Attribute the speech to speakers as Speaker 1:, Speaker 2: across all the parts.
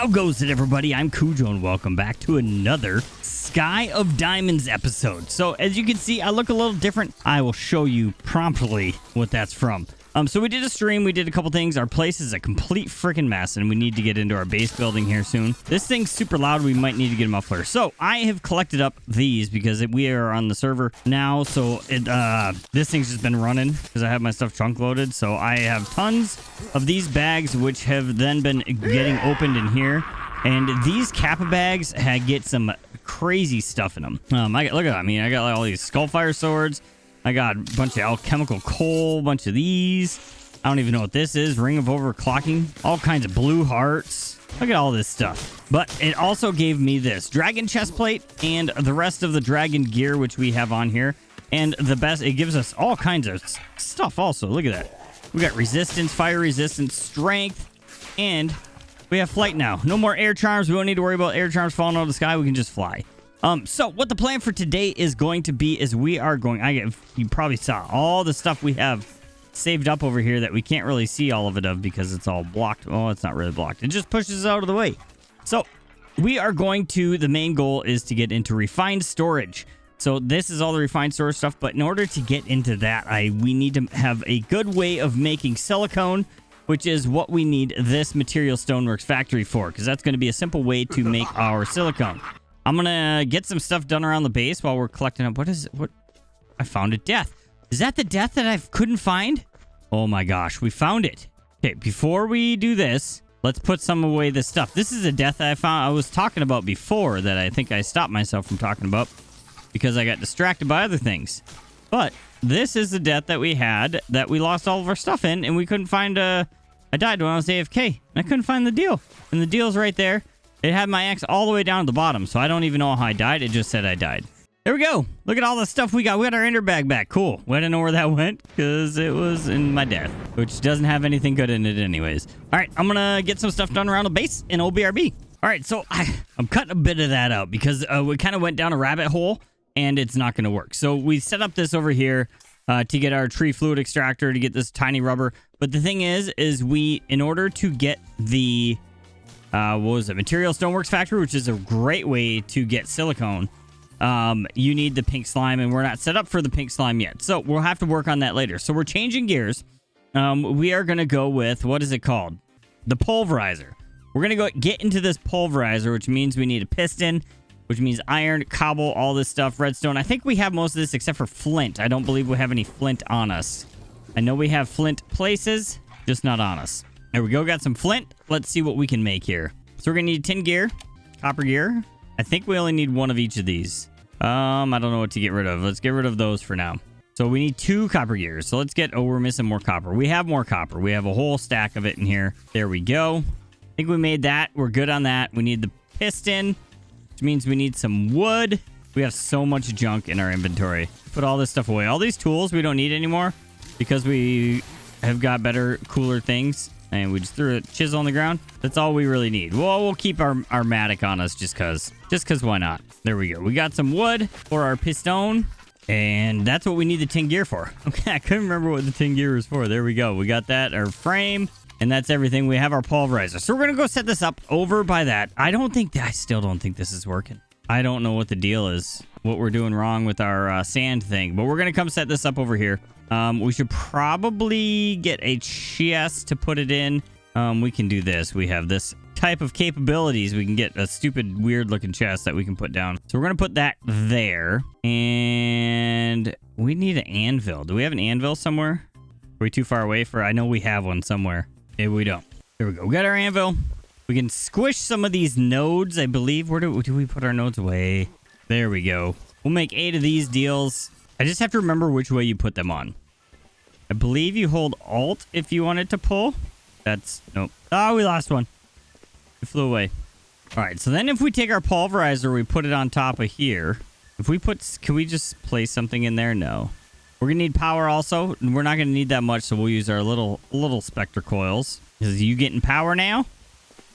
Speaker 1: How goes it, everybody? I'm Cujo, and welcome back to another Sky of Diamonds episode. So, as you can see, I look a little different. I will show you promptly what that's from. So we did a stream, we did a couple things. Our place is a complete freaking mess, and we need to get into our base building here soon. This thing's super loud, we might need to get a muffler. So, I have collected up these because we are on the server now, so this thing's just been running because I have my stuff trunk loaded. So, I have tons of these bags, which have then been getting opened in here. And these Kappa bags get some crazy stuff in them. Look at that. I mean, I got like all these Skullfire swords. I got a bunch of alchemical coal, a bunch of these. I don't even know what this is. Ring of overclocking. All kinds of blue hearts. Look at all this stuff. But it also gave me this dragon chestplate and the rest of the dragon gear, which we have on here. And the best, it gives us all kinds of stuff also. Look at that. We got resistance, fire resistance, strength, and we have flight now. No more air charms. We don't need to worry about air charms falling out of the sky. We can just fly. So what the plan for today is going to be is we are going... you probably saw all the stuff we have saved up over here that we can't really see all of it because it's all blocked. Oh, it's not really blocked. It just pushes us out of the way. So we are going to... The main goal is to get into refined storage. So this is all the refined storage stuff. But in order to get into that, we need to have a good way of making silicone, which is what we need this Material Stoneworks factory for, because that's going to be a simple way to make our silicone. I'm going to get some stuff done around the base while we're collecting up. What is it? What? I found a death. Is that the death that I couldn't find? Oh my gosh, we found it. Okay, before we do this, let's put some away this stuff. This is a death that I was talking about before that I think I stopped myself from talking about because I got distracted by other things. But this is the death that we had that we lost all of our stuff in, and we couldn't find I died when I was AFK, and I couldn't find the deal. And the deal's right there. It had my X all the way down to the bottom, so I don't even know how I died. It just said I died. There we go. Look at all the stuff we got. We got our ender bag back. Cool. We didn't know where that went because it was in my death, which doesn't have anything good in it anyways. All right, I'm going to get some stuff done around the base in OBRB. All right, so I'm cutting a bit of that out because we kind of went down a rabbit hole, and it's not going to work. So we set up this over here to get our tree fluid extractor, to get this tiny rubber. But the thing is we, in order to get the... what was it? Material Stoneworks factory, which is a great way to get silicone. You need the pink slime, and we're not set up for the pink slime yet. So we'll have to work on that later. So we're changing gears. We are going to go with, what is it called? The Pulverizer. We're going to go get into this Pulverizer, which means we need a piston, which means iron, cobble, all this stuff, redstone. I think we have most of this except for flint. I don't believe we have any flint on us. I know we have flint places, just not on us. There we go. Got some flint. Let's see what we can make here. So we're going to need tin gear, copper gear. I think we only need one of each of these. I don't know what to get rid of. Let's get rid of those for now. So we need 2 copper gears. So let's get... Oh, we're missing more copper. We have more copper. We have a whole stack of it in here. There we go. I think we made that. We're good on that. We need the piston, which means we need some wood. We have so much junk in our inventory. Put all this stuff away. All these tools we don't need anymore because we have got better, cooler things. And we just threw a chisel on the ground. That's all we really need. Well, we'll keep our matic on us just because why not? There we go. We got some wood for our piston. And that's what we need the tin gear for. Okay, I couldn't remember what the tin gear was for. There we go. We got that, our frame. And that's everything. We have our pulverizer. So we're going to go set this up over by that. I still don't think this is working. I don't know what the deal is. What we're doing wrong with our sand thing. But we're going to come set this up over here. We should probably get a chest to put it in. We can do this. We have this type of capabilities. We can get a stupid, weird-looking chest that we can put down. So we're going to put that there. And we need an anvil. Do we have an anvil somewhere? Are we too far away for... I know we have one somewhere. Maybe we don't. There we go. We got our anvil. We can squish some of these nodes, I believe. Where do we put our nodes away? There we go. We'll make 8 of these deals. I just have to remember which way you put them on. I believe you hold Alt if you want it to pull. Nope. Oh, we lost one. It flew away. All right, so then if we take our pulverizer, we put it on top of here. Can we just place something in there? No. We're going to need power also, and we're not going to need that much, so we'll use our little Spectra coils. Is you getting power now?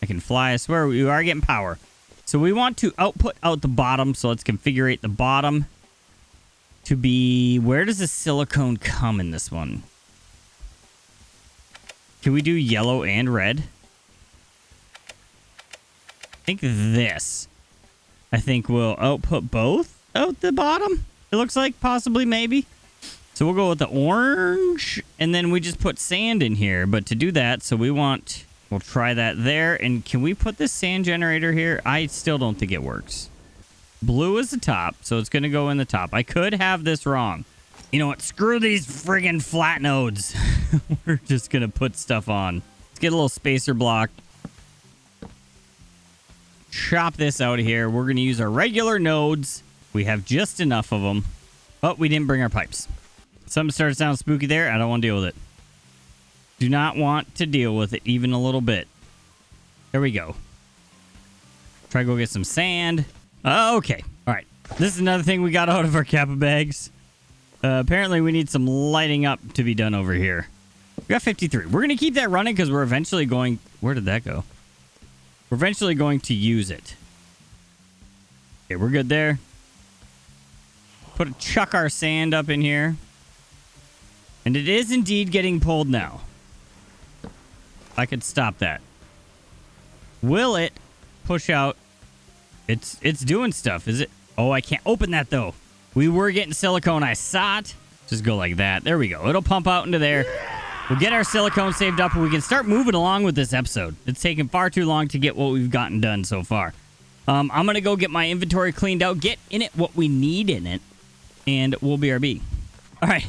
Speaker 1: I can fly. I swear we are getting power. So we want to output out the bottom, so let's configure the bottom to be... Where does the silicone come in this one? Can we do yellow and red? think this. I think we'll output both out the bottom. It looks like possibly, maybe. So we'll go with the orange, and then we just put sand in here. But to do that, so we'll try that there. And can we put this sand generator here? I still don't think it works. Blue is the top, so it's going to go in the top. I could have this wrong. You know what? Screw these friggin' flat nodes. We're just going to put stuff on. Let's get a little spacer block. Chop this out of here. We're going to use our regular nodes. We have just enough of them. But we didn't bring our pipes. Something started to sound spooky there. I don't want to deal with it. Do not want to deal with it even a little bit. There we go. Try to go get some sand. Okay. All right. This is another thing we got out of our Kappa bags. Apparently, we need some lighting up to be done over here. We got 53. We're going to keep that running because we're eventually going... Where did that go? We're eventually going to use it. Okay, we're good there. Chuck our sand up in here. And it is indeed getting pulled now. I could stop that. Will it push out? It's doing stuff, is it? Oh, I can't open that, though. We were getting silicone. I saw it. Just go like that. There we go. It'll pump out into there. We'll get our silicone saved up, and we can start moving along with this episode. It's taken far too long to get what we've gotten done so far. I'm going to go get my inventory cleaned out, get in it what we need in it, and we'll BRB. All right.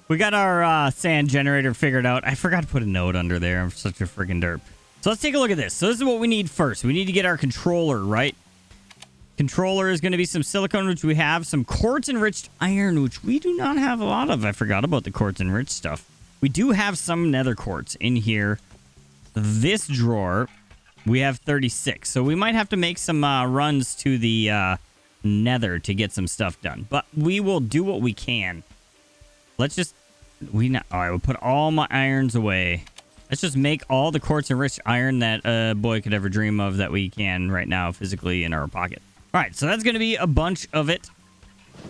Speaker 1: We got our sand generator figured out. I forgot to put a node under there. I'm such a freaking derp. So let's take a look at this. So this is what we need first. We need to get our controller, right? Controller is going to be some silicone, which we have. Some quartz-enriched iron, which we do not have a lot of. I forgot about the quartz-enriched stuff. We do have some nether quartz in here. This drawer, we have 36. So we might have to make some runs to the nether to get some stuff done. But we will do what we can. Let's just... All right, we'll put all my irons away. Let's just make all the quartz-enriched iron that a boy could ever dream of that we can right now physically in our pocket. All right, so that's going to be a bunch of it.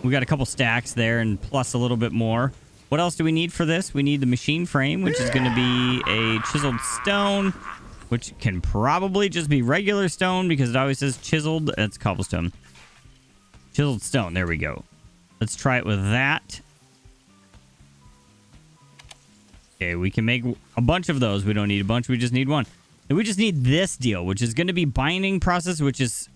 Speaker 1: We got a couple stacks there and plus a little bit more. What else do we need for this? We need the machine frame, which is going to be a chiseled stone, which can probably just be regular stone because it always says chiseled. That's cobblestone. Chiseled stone. There we go. Let's try it with that. Okay, we can make a bunch of those. We don't need a bunch. We just need one. And we just need this deal, which is going to be binding process, which is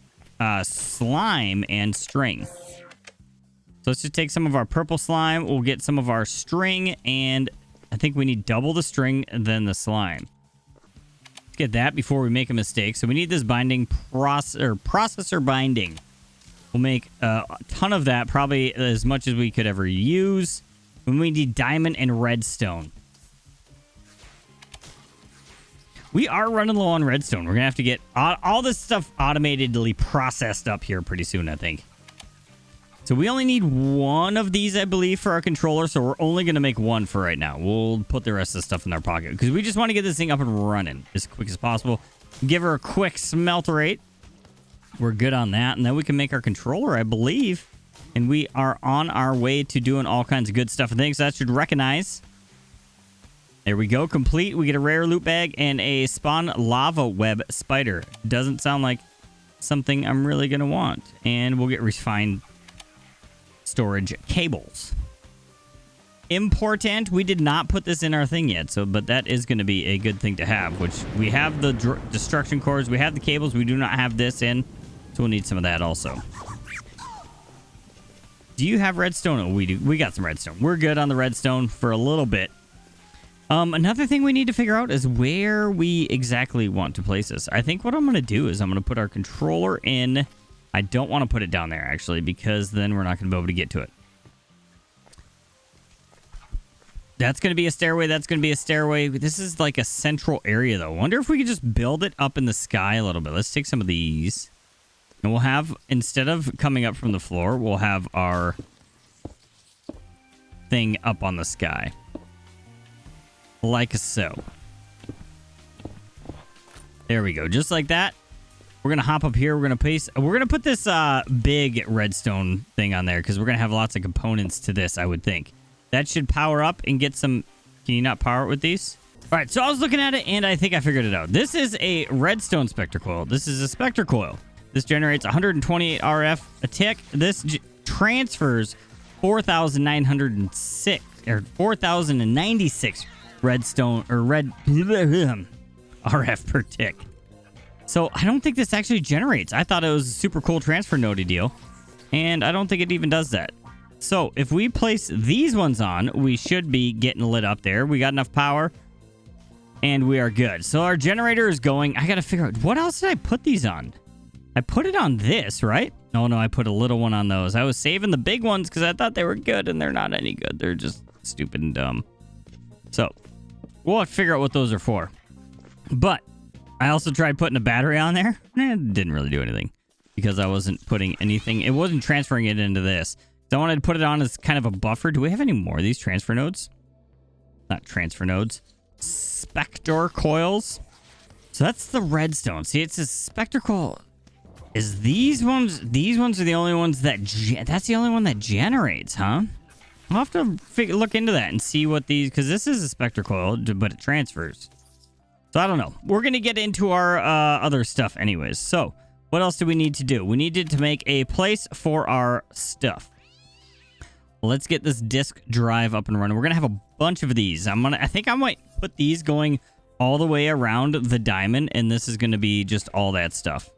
Speaker 1: slime and string. So let's just take some of our purple slime. We'll get some of our string, and I think we need double the string and then the slime. Let's get that before we make a mistake. So we need this binding processor binding. We'll make a ton of that, probably as much as we could ever use. And we need diamond and redstone. We are running low on redstone. We're going to have to get all this stuff automatedly processed up here pretty soon, I think. So we only need one of these, I believe, for our controller. So we're only going to make one for right now. We'll put the rest of the stuff in our pocket because we just want to get this thing up and running as quick as possible. Give her a quick smelt rate. We're good on that. And then we can make our controller, I believe. And we are on our way to doing all kinds of good stuff and things. So that should recognize... There we go. Complete. We get a rare loot bag and a spawn lava web spider. Doesn't sound like something I'm really going to want. And we'll get refined storage cables. Important. We did not put this in our thing yet. But that is going to be a good thing to have. Which we have the destruction cores. We have the cables. We do not have this in. So we'll need some of that also. Do you have redstone? Oh, we do. We got some redstone. We're good on the redstone for a little bit. Another thing we need to figure out is where we exactly want to place this. I think what I'm going to do is I'm going to put our controller in. I don't want to put it down there, actually, because then we're not going to be able to get to it. That's going to be a stairway. That's going to be a stairway. This is like a central area, though. I wonder if we could just build it up in the sky a little bit. Let's take some of these. And we'll have, instead of coming up from the floor, we'll have our thing up on the sky. Like so. There we go. Just like that. We're going to hop up here. We're going to paste. We're going to put this big redstone thing on there because we're going to have lots of components to this, I would think. That should power up and get some... Can you not power it with these? All right, so I was looking at it, and I think I figured it out. This is a redstone Spectra coil. This is a Spectra coil. This generates 128 RF a tick. This transfers 4,906 or 4,096 redstone or red RF per tick. So I don't think this actually generates. I thought it was a super cool transfer node deal, and I don't think it even does that. So if we place these ones on, we should be getting lit up there. We got enough power, and we are good. So our generator is going. I got to figure out, what else did I put these on? I put it on this, right? Oh, no, I put a little one on those. I was saving the big ones because I thought they were good, and they're not any good. They're just stupid and dumb. So we'll have to figure out what those are for. But I also tried putting a battery on there. It didn't really do anything because I wasn't putting anything. It wasn't transferring it into this. So I wanted to put it on as kind of a buffer. Do we have any more of these transfer nodes? Not transfer nodes. Spectra coils. So that's the redstone. See, it's a Spectra coil. Is these ones are the only ones that that's the only one that generates, huh? I'll have to look into that and see what these, because this is a Spectra coil, but it transfers. So I don't know. We're going to get into our other stuff anyways. So what else do we need to do? We needed to make a place for our stuff. Let's get this disk drive up and running. We're going to have a bunch of these. I think I might put these going all the way around the diamond, and this is going to be just all that stuff.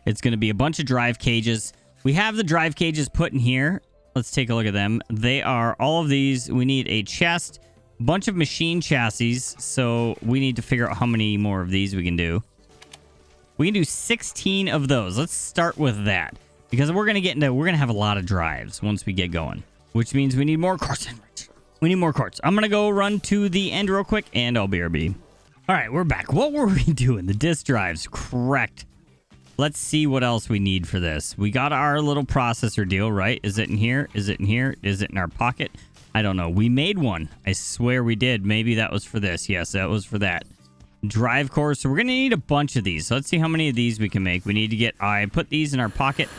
Speaker 1: It's going to be a bunch of drive cages. We have the drive cages put in here. Let's take a look at them. They are all of these. We need a chest, a bunch of machine chassis, so we need to figure out how many more of these we can do. We can do 16 of those. Let's start with that, because we're going to have a lot of drives once we get going, which means we need more quartz. We need more quartz. I'm going to go run to the end real quick, and I'll BRB. All right, we're back. What were we doing? The disk drives, correct. Let's see what else we need for this. We got our little processor deal, right? Is it in here? Is it in here? Is it in our pocket? I don't know. We made one. I swear we did. Maybe that was for this. Yes, that was for that. Drive cores. So we're going to need a bunch of these. So let's see how many of these we can make. We need to get... I put these in our pocket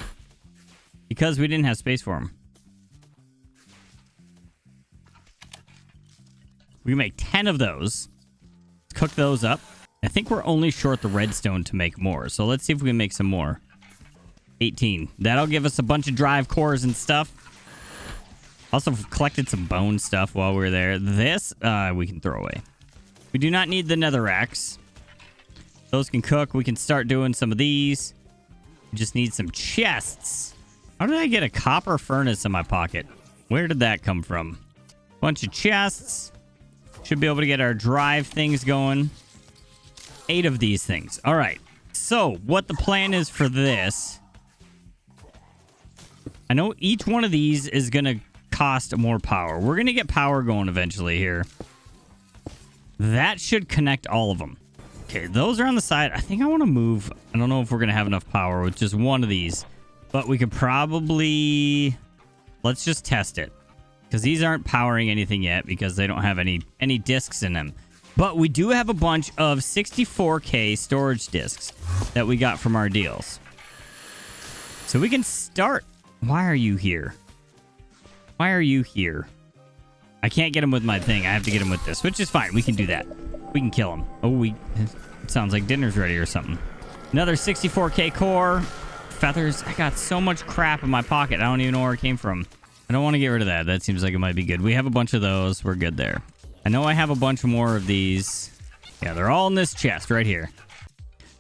Speaker 1: because we didn't have space for them. We can make 10 of those. Let's cook those up. I think we're only short the redstone to make more. So let's see if we can make some more. 18. That'll give us a bunch of drive cores and stuff. Also collected some bone stuff while we were there. This, we can throw away. We do not need the netherracks. Those can cook. We can start doing some of these. We just need some chests. How did I get a copper furnace in my pocket? Where did that come from? Bunch of chests. Should be able to get our drive things going. 8 of these things. All right. So what the plan is for this, I know each one of these is going to cost more power. We're going to get power going eventually here. That should connect all of them. Okay, those are on the side. I think I want to move. I don't know if we're going to have enough power with just one of these, but we could probably... Let's just test it, because these aren't powering anything yet because they don't have any discs in them. But we do have a bunch of 64K storage discs that we got from our deals. So we can start. Why are you here? Why are you here? I can't get him with my thing. I have to get him with this, which is fine. We can do that. We can kill him. Oh, it sounds like dinner's ready or something. Another 64K core. Feathers. I got so much crap in my pocket. I don't even know where it came from. I don't want to get rid of that. That seems like it might be good. We have a bunch of those. We're good there. I know I have a bunch more of these. Yeah, they're all in this chest right here.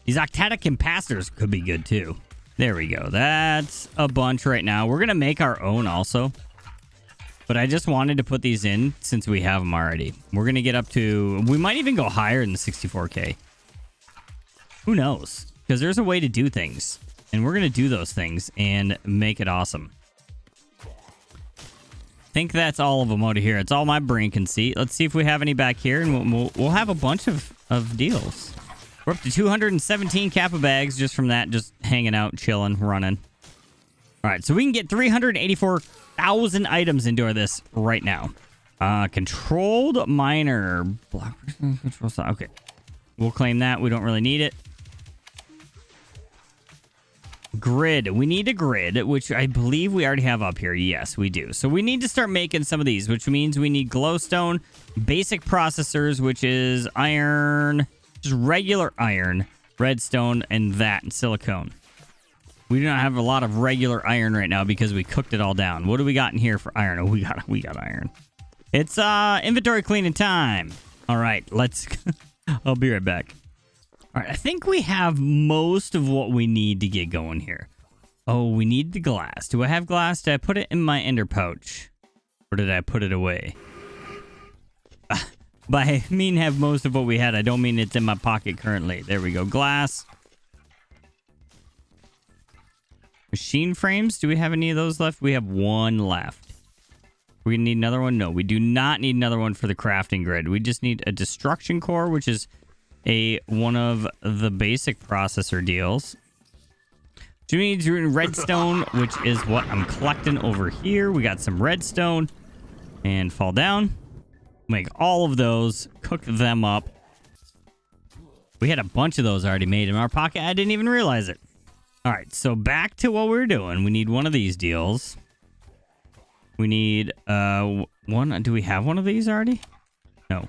Speaker 1: These octatic capacitors could be good too. There we go. That's a bunch right now. We're going to make our own also. But I just wanted to put these in since we have them already. We're going to get up to... We might even go higher than the 64K. Who knows? Because there's a way to do things. And we're going to do those things and make it awesome. I think that's all of them out of here. It's all my brain can see. Let's see if we have any back here, and we'll have a bunch of deals. We're up to 217 Kappa bags just from that, just hanging out, chilling, running. All right, so we can get 384,000 items into this right now. Controlled miner. Block. Okay. We'll claim that. We don't really need it. grid. We need a grid, which I believe we already have up here. Yes, we do. So we need to start making some of these, which means we need glowstone, basic processors, which is iron, just regular iron, redstone, and that, and silicone. We do not have a lot of regular iron right now because we cooked it all down. What do we got in here for iron? Oh, we got iron. It's inventory cleaning time. All right, let's... I'll be right back. All right, I think we have most of what we need to get going here. Oh, we need the glass. Do I have glass? Did I put it in my ender pouch? Or did I put it away? By I mean have most of what we had. I don't mean it's in my pocket currently. There we go. Glass. Machine frames. Do we have any of those left? We have one left. We need another one? No, we do not need another one for the crafting grid. We just need a destruction core, which is one of the basic processor deals. So we need redstone, which is what I'm collecting over here. We got some redstone. And fall down. Make all of those. Cook them up. We had a bunch of those already made in our pocket. I didn't even realize it. All right, so back to what we were doing. We need one of these deals. We need one. Do we have one of these already? No.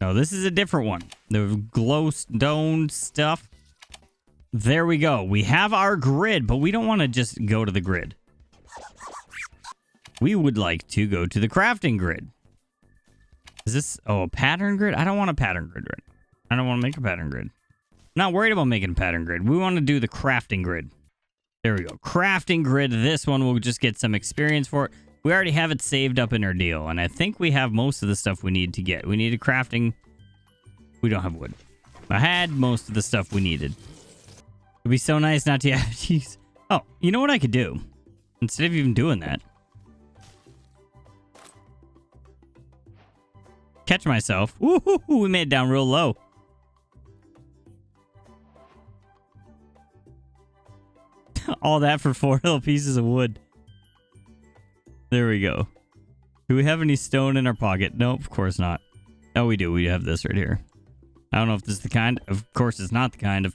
Speaker 1: No, this is a different one. The glowstone stuff. There we go. We have our grid, but we don't want to just go to the grid. We would like to go to the crafting grid. Is this... Oh, a pattern grid? I don't want a pattern grid. I don't want to make a pattern grid. I'm not worried about making a pattern grid. We want to do the crafting grid. There we go. Crafting grid. This one we'll just get some experience for it. We already have it saved up in our deal, and I think we have most of the stuff we need to get. We need a crafting... We don't have wood. I had most of the stuff we needed. It'd be so nice not to have to use... Oh, you know what I could do? Instead of even doing that... Catch myself. Woohoo! We made it down real low. All that for 4 little pieces of wood. There we go. Do we have any stone in our pocket? Nope, of course not. Oh, we do. We have this right here. I don't know if this is the kind. Of course, it's not the kind of...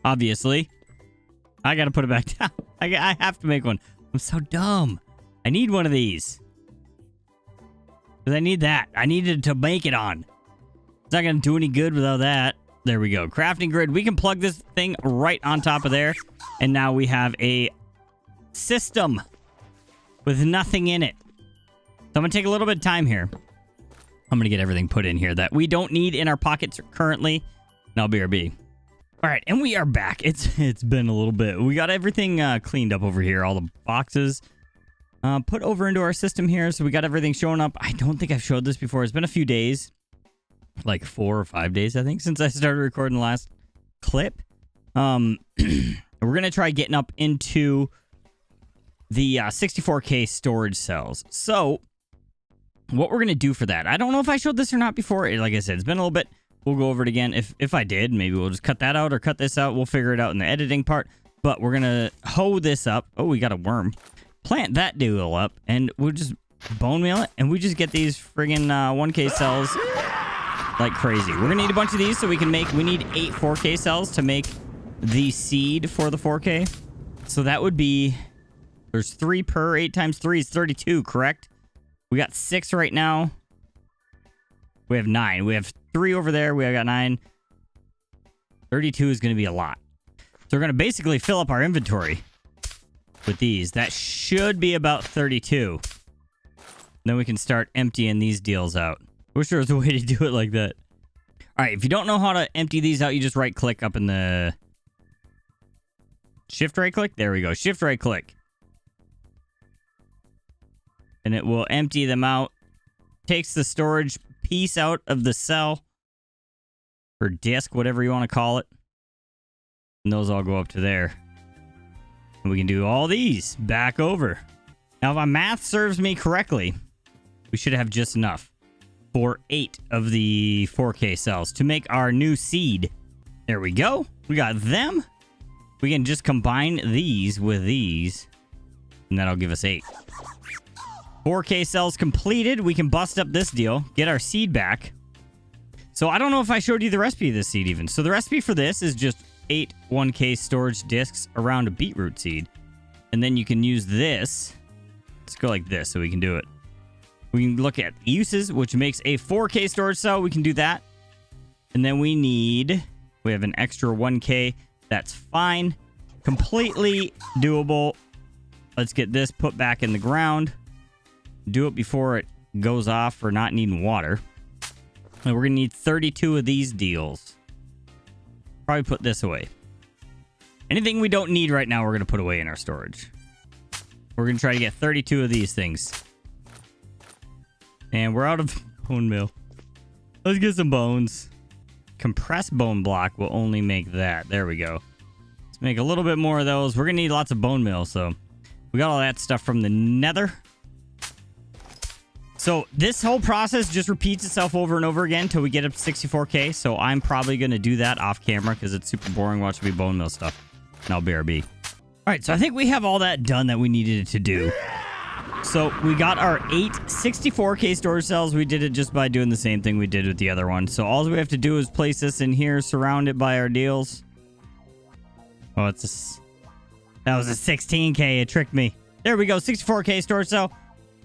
Speaker 1: Obviously. I gotta put it back down. I have to make one. I'm so dumb. I need one of these. Because I need that. I needed to make it on. It's not gonna do any good without that. There we go. Crafting grid. We can plug this thing right on top of there. And now we have a system with nothing in it. So I'm going to take a little bit of time here. I'm going to get everything put in here that we don't need in our pockets currently. Now, BRB. All right, and we are back. It's been a little bit. We got everything cleaned up over here. All the boxes put over into our system here. So we got everything showing up. I don't think I've showed this before. It's been a few days. Like 4 or 5 days, I think, since I started recording the last clip. We're going to try getting up into the 64K storage cells. So, what we're going to do for that, I don't know if I showed this or not before. Like I said, it's been a little bit. We'll go over it again. If I did, maybe we'll just cut that out or cut this out. We'll figure it out in the editing part. But we're going to hoe this up. Oh, we got a worm. Plant that deal up, and we'll just bone meal it, and we just get these friggin' 1K cells like crazy. We're going to need a bunch of these so we can make... We need 8 4K cells to make the seed for the 4K. So that would be... There's 3 per 8 times 3 is 32, correct? We got 6 right now. We have 9. We have 3 over there. We got 9. 32 is going to be a lot. So we're going to basically fill up our inventory with these. That should be about 32. Then we can start emptying these deals out. Wish there was a way to do it like that. All right, if you don't know how to empty these out, you just right-click up in the... Shift right-click? There we go. Shift right-click. And it will empty them out. Takes the storage piece out of the cell. Or disk, whatever you want to call it. And those all go up to there. And we can do all these back over. Now, if my math serves me correctly, we should have just enough for 8 of the 4K cells to make our new seed. There we go. We got them. We can just combine these with these, and that'll give us 8. 4K cells completed. We can bust up this deal, get our seed back. So I don't know if I showed you the recipe of this seed even. So the recipe for this is just 8 1K storage discs around a beetroot seed. And then you can use this. Let's go like this so we can do it. We can look at uses, which makes a 4K storage cell. We can do that. And then we have an extra 1K. That's fine. Completely doable. Let's get this put back in the ground. Do it before it goes off for not needing water. And we're going to need 32 of these deals. Probably put this away. Anything we don't need right now, we're going to put away in our storage. We're going to try to get 32 of these things. And we're out of bone meal. Let's get some bones. Compressed bone block will only make that. There we go. Let's make a little bit more of those. We're going to need lots of bone meal, so we got all that stuff from the nether. So this whole process just repeats itself over and over again until we get up to 64K. So I'm probably going to do that off camera because it's super boring watching me bone meal stuff. And I'll BRB. All right, so I think we have all that done that we needed to do. So we got our 8 64K storage cells. We did it just by doing the same thing we did with the other one. So all we have to do is place this in here, surround it by our deals. Oh, that was a 16K. It tricked me. There we go. 64K storage cell.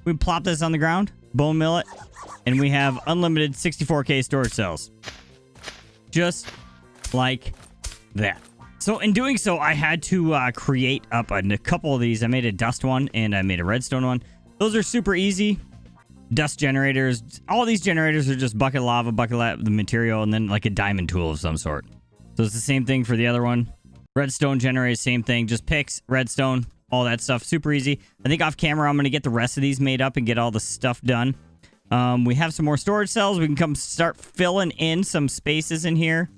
Speaker 1: We plop this on the ground, bone mill it, and we have unlimited 64K storage cells. Just like that. So in doing so, I had to create up a couple of these. I made a dust one and I made a redstone one. Those are super easy. Dust generators. All these generators are just bucket lava, the material, and then like a diamond tool of some sort. So it's the same thing for the other one. Redstone generator, same thing. Just picks, redstone, all that stuff. Super easy. I think off camera, I'm going to get the rest of these made up and get all the stuff done. We have some more storage cells. We can come start filling in some spaces in here.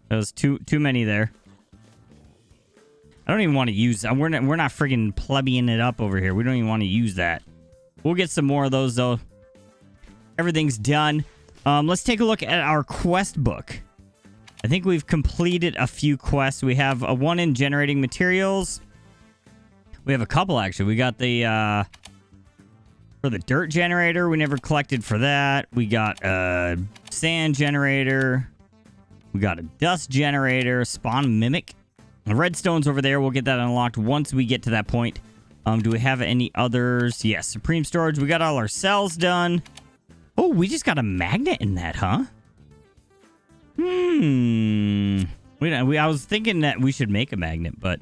Speaker 1: That was too many there. I don't even want to use... We're not friggin' plebbying it up over here. We don't even want to use that. We'll get some more of those, though. Everything's done. Let's take a look at our quest book. I think we've completed a few quests. We have a one in generating materials. We have a couple, actually. We got the... for the dirt generator, we never collected for that. We got a sand generator. We got a dust generator, spawn mimic. The redstone's over there. We'll get that unlocked once we get to that point. Do we have any others? Yes, supreme storage. We got all our cells done. Oh, we just got a magnet in that, huh? I was thinking that we should make a magnet, but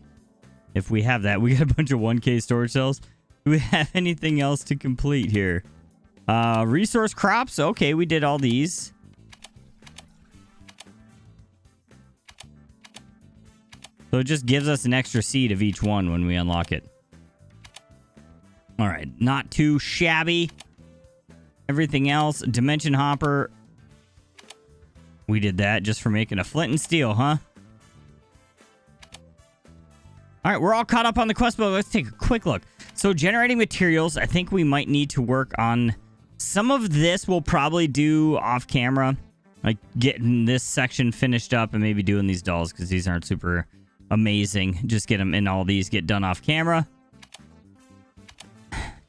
Speaker 1: if we have that, we got a bunch of 1K storage cells. Do we have anything else to complete here? Resource crops. Okay, we did all these. So it just gives us an extra seed of each one when we unlock it. All right, not too shabby. Everything else, dimension hopper. We did that just for making a flint and steel, huh? All right, we're all caught up on the quest book. Let's take a quick look. So generating materials, I think we might need to work on some of this. We'll probably do off camera, like getting this section finished up and maybe doing these dolls because these aren't super amazing. Just get them in all these, get done off camera.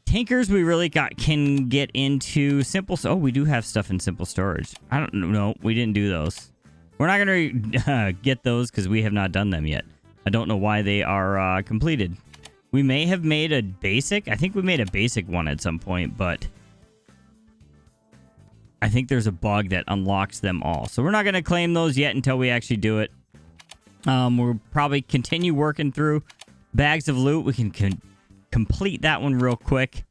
Speaker 1: Tankers, we really can get into simple. Oh, we do have stuff in simple storage. I don't know. We didn't do those. We're not going to get those because we have not done them yet. I don't know why they are completed. We may have made a basic. I think we made a basic one at some point, but I think there's a bug that unlocks them all. So we're not going to claim those yet until we actually do it. We'll probably continue working through bags of loot. We can complete that one real quick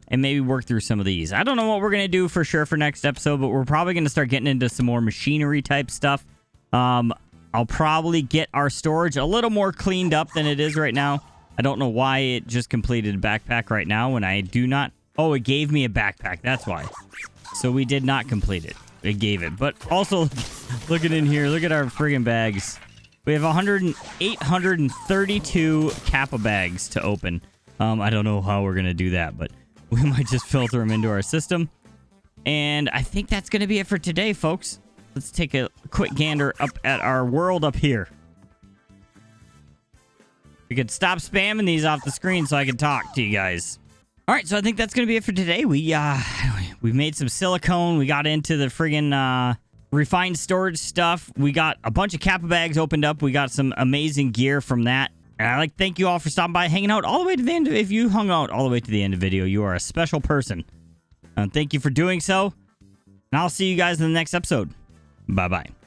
Speaker 1: and maybe work through some of these. I don't know what we're going to do for sure for next episode, but we're probably going to start getting into some more machinery type stuff. I'll probably get our storage a little more cleaned up than it is right now. I don't know why it just completed a backpack right now when I do not... Oh, it gave me a backpack. That's why. So we did not complete it. It gave it. But also, look at in here. Look at our friggin' bags. We have 832 Kappa bags to open. I don't know how we're going to do that, but we might just filter them into our system. And I think that's going to be it for today, folks. Let's take a quick gander up at our world up here. We could stop spamming these off the screen so I can talk to you guys. All right, so I think that's going to be it for today. We made some silicone. We got into the friggin' refined storage stuff. We got a bunch of Kappa bags opened up. We got some amazing gear from that. And I'd like to thank you all for stopping by, hanging out all the way to the end. If you hung out all the way to the end of the video, you are a special person. Thank you for doing so. And I'll see you guys in the next episode. Bye-bye.